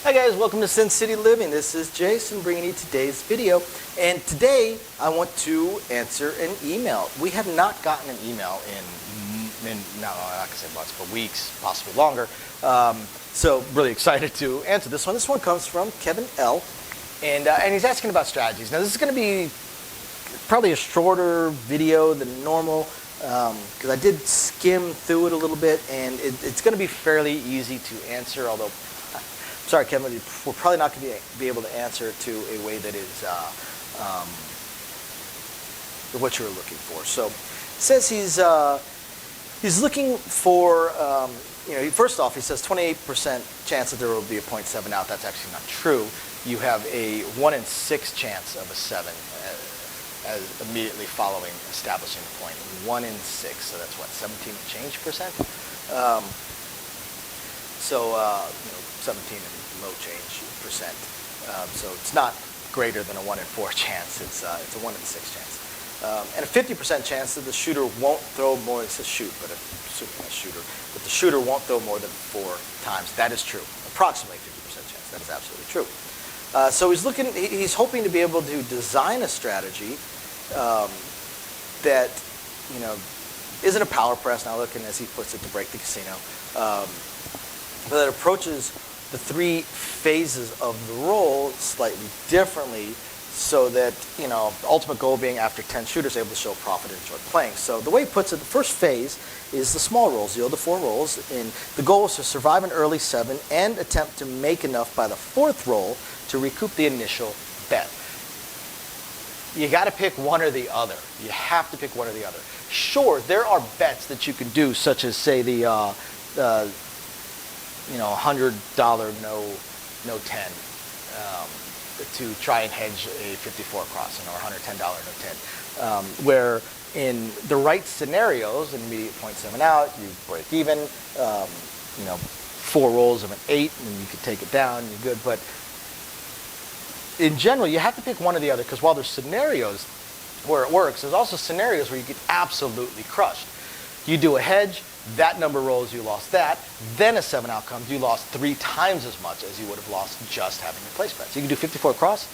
Hi guys, welcome to Sin City Living. This is Jason bringing you today's video. And today I want to answer an email. We have not gotten an email in no, not gonna say months, but weeks, possibly longer. So really excited to answer this one. This one comes from Kevin L. And he's asking about strategies. Now this is gonna be probably a shorter video than normal because I did skim through it a little bit, and it's gonna be fairly easy to answer, although sorry, Kevin, we're probably not going to be able to answer it to a way that is what you were looking for. So it says he's looking for, first off, he says 28% chance that there will be a 0.7 out. That's actually not true. You have a 1 in 6 chance of a 7 as immediately following establishing the point. 1 in 6, so that's what, 17 and change percent? 17 and low change percent. So it's not greater than a 1 in 4 chance. It's a 1 in 6 chance. And a 50% chance that the shooter won't throw more, it says shoot, but assuming a shooter, that the shooter won't throw more than 4 times. That is true. Approximately 50% chance. That is absolutely true. So he's hoping to be able to design a strategy that, isn't a power press, now looking as he puts it, to break the casino, but that approaches the 3 phases of the roll slightly differently, so that, the ultimate goal being after 10 shooters able to show profit and enjoy playing. So the way he puts it, the first phase is the small rolls, 0 to 4 rolls, and the goal is to survive an early 7 and attempt to make enough by the 4th roll to recoup the initial bet. You got to pick one or the other. You have to pick one or the other. Sure, there are bets that you can do, such as, say, the $100 no 10 to try and hedge a 54 crossing, or $110 no 10, where in the right scenarios, an immediate 0.7 out, you break even, 4 rolls of an 8, and you can take it down, you're good. But in general, you have to pick one or the other, because while there's scenarios where it works, there's also scenarios where you get absolutely crushed. You do a hedge, that number rolls, you lost that. Then a 7 out comes, you lost 3 times as much as you would have lost just having your place bet. So you can do 54 cross,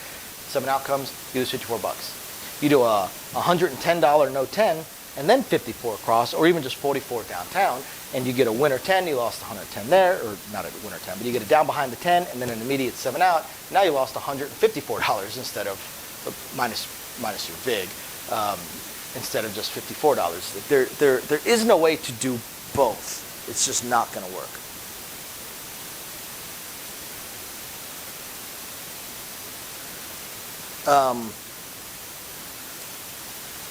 7 out comes, you lose $54. You do a $110 no 10, and then 54 cross, or even just 44 downtown, and you get a winner 10, you lost 110 there, or not a winner 10, but you get it down behind the 10, and then an immediate 7 out. Now you lost $154 instead of minus your vig. Instead of just $54. There is no way to do both. It's just not going to work.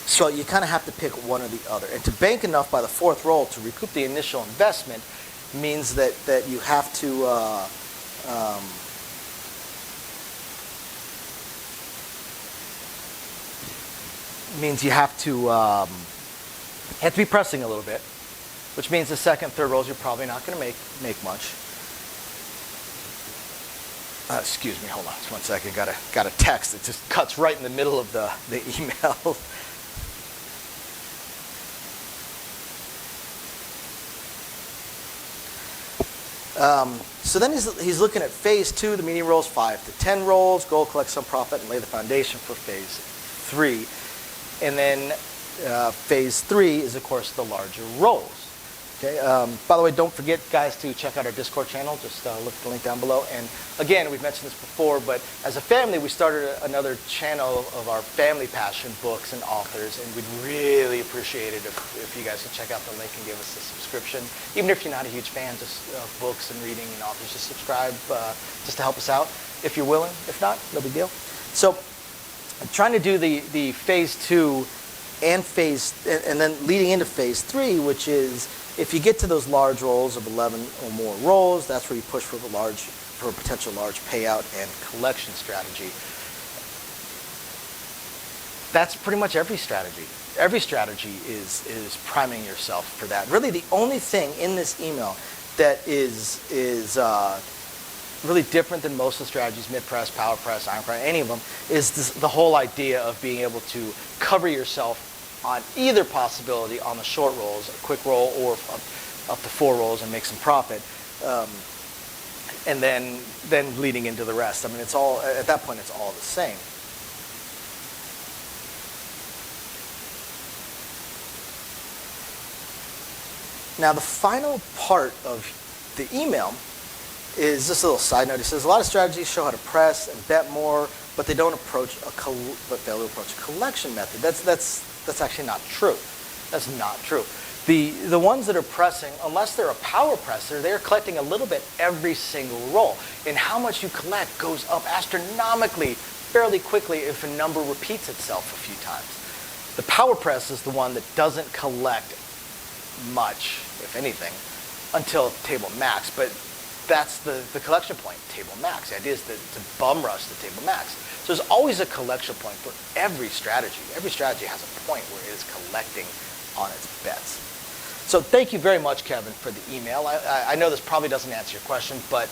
So you kind of have to pick one or the other. And to bank enough by the 4th roll to recoup the initial investment means that you have to be pressing a little bit, which means the 2nd, 3rd rolls you're probably not going to make much. Excuse me, hold on just 1 second. Got a text that just cuts right in the middle of the email. So then he's looking at phase 2, the medium rolls, 5 to 10 rolls, goal, collect some profit, and lay the foundation for phase 3. And then phase 3 is, of course, the larger rolls. Okay. By the way, don't forget, guys, to check out our Discord channel. Just look at the link down below. And again, we've mentioned this before, but as a family, we started another channel of our family passion, books and authors, and we'd really appreciate it if you guys could check out the link and give us a subscription. Even if you're not a huge fan of books and reading and authors, just subscribe just to help us out if you're willing. If not, no big deal. So I'm trying to do the phase 2 and then leading into phase 3, which is if you get to those large rolls of 11 or more rolls, that's where you push for a potential large payout and collection strategy. That's pretty much every strategy. Every strategy is priming yourself for that. Really, the only thing in this email that is really different than most of the strategies, mid-press, power press, iron press, any of them, is the whole idea of being able to cover yourself on either possibility on the short rolls, a quick roll or up to 4 rolls and make some profit. and then leading into the rest. I mean, it's all, at that point, it's all the same. Now, the final part of the email is this little side note. He says, a lot of strategies show how to press and bet more, but they don't approach but fail to approach a collection method. That's actually not true. That's not true. The ones that are pressing, unless they're a power presser, they're collecting a little bit every single roll. And how much you collect goes up astronomically fairly quickly if a number repeats itself a few times. The power press is the one that doesn't collect much, if anything, until table max. But that's the collection point, table max. The idea is to bum rush the table max. So there's always a collection point for every strategy. Every strategy has a point where it is collecting on its bets. So thank you very much, Kevin, for the email. I know this probably doesn't answer your question, but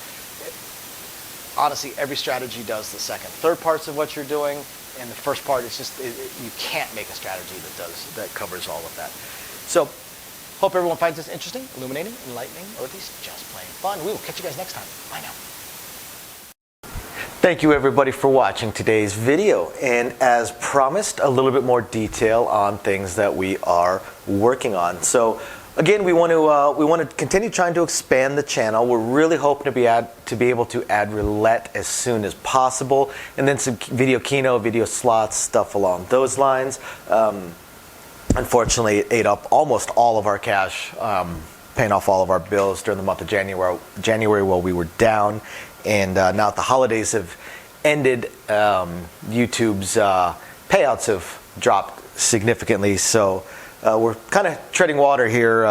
honestly, every strategy does the second, third parts of what you're doing, and the first part is just, you can't make a strategy that covers all of that. So hope everyone finds this interesting, illuminating, enlightening, or at least just plain fun. We will catch you guys next time. Bye now. Thank you everybody for watching today's video, and as promised, a little bit more detail on things that we are working on. So again, we want to continue trying to expand the channel. We're really hoping to be able to add roulette as soon as possible, and then some video keno, video slots, stuff along those lines. Unfortunately, it ate up almost all of our cash, paying off all of our bills during the month of January while we were down. And now that the holidays have ended, YouTube's payouts have dropped significantly. So we're kind of treading water here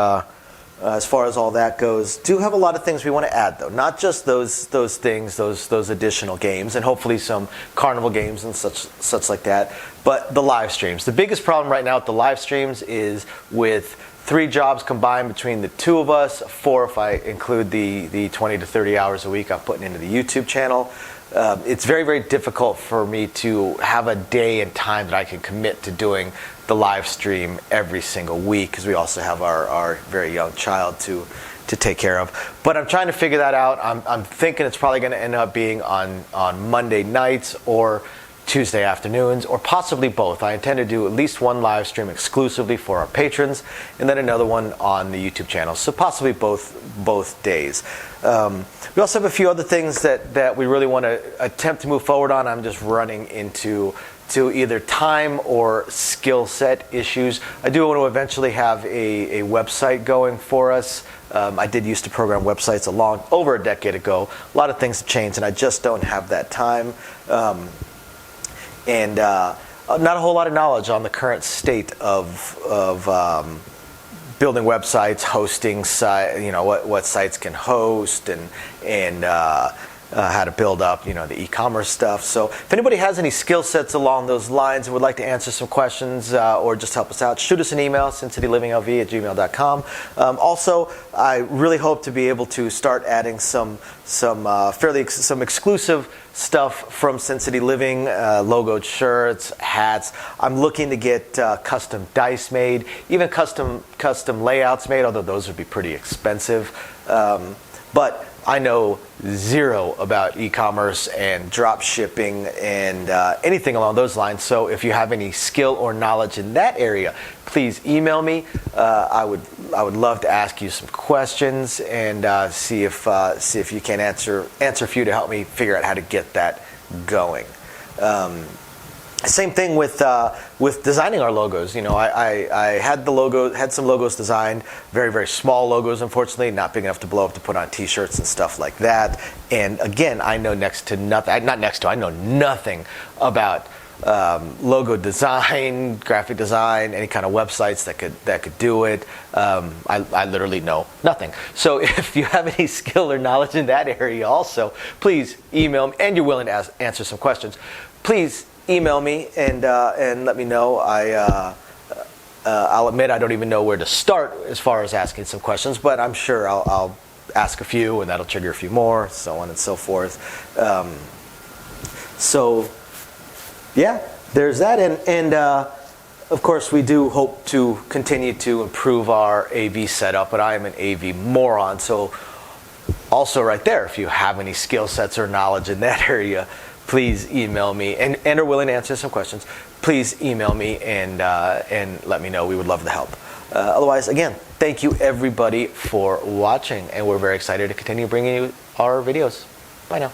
as far as all that goes. Do have a lot of things we want to add, though. Not just those things, those additional games, and hopefully some carnival games and such like that, but the live streams. The biggest problem right now with the live streams is with 3 jobs combined between the 2 of us, 4 if I include the 20 to 30 hours a week I'm putting into the YouTube channel. It's very, very difficult for me to have a day and time that I can commit to doing the live stream every single week, because we also have our very young child to take care of. But I'm trying to figure that out. I'm thinking it's probably going to end up being on Monday nights or Tuesday afternoons, or possibly both. I intend to do at least one live stream exclusively for our patrons, and then another one on the YouTube channel. So possibly both days. We also have a few other things that we really want to attempt to move forward on. I'm just running into either time or skill set issues. I do want to eventually have a website going for us. I did used to program websites over a decade ago. A lot of things have changed, and I just don't have that time. And not a whole lot of knowledge on the current state of building websites, hosting what sites can host, and how to build up the e-commerce stuff. So if anybody has any skill sets along those lines and would like to answer some questions or just help us out, shoot us an email, sincitylivingLV@gmail.com. Also, I really hope to be able to start adding some exclusive stuff from Sin City Living, logoed shirts, hats. I'm looking to get custom dice made, even custom layouts made, although those would be pretty expensive. But I know zero about e-commerce and drop shipping and anything along those lines. So if you have any skill or knowledge in that area, please email me. I would love to ask you some questions and see if you can answer a few to help me figure out how to get that going. Same thing with designing our logos. I had some logos designed, very, very small logos, unfortunately, not big enough to blow up to put on t-shirts and stuff like that. And again, I know I know nothing about logo design, graphic design, any kind of websites that could do it. I literally know nothing. So if you have any skill or knowledge in that area also, please email me, and you're willing to answer some questions, please email me and let me know. I'll admit I don't even know where to start as far as asking some questions, but I'm sure I'll ask a few, and that'll trigger a few more, so on and so forth. So yeah, there's that, and of course we do hope to continue to improve our AV setup, but I am an AV moron, so Also right there, if you have any skill sets or knowledge in that area, please email me and are willing to answer some questions. Please email me and let me know. We would love to help. Otherwise, again, thank you everybody for watching, and we're very excited to continue bringing you our videos. Bye now.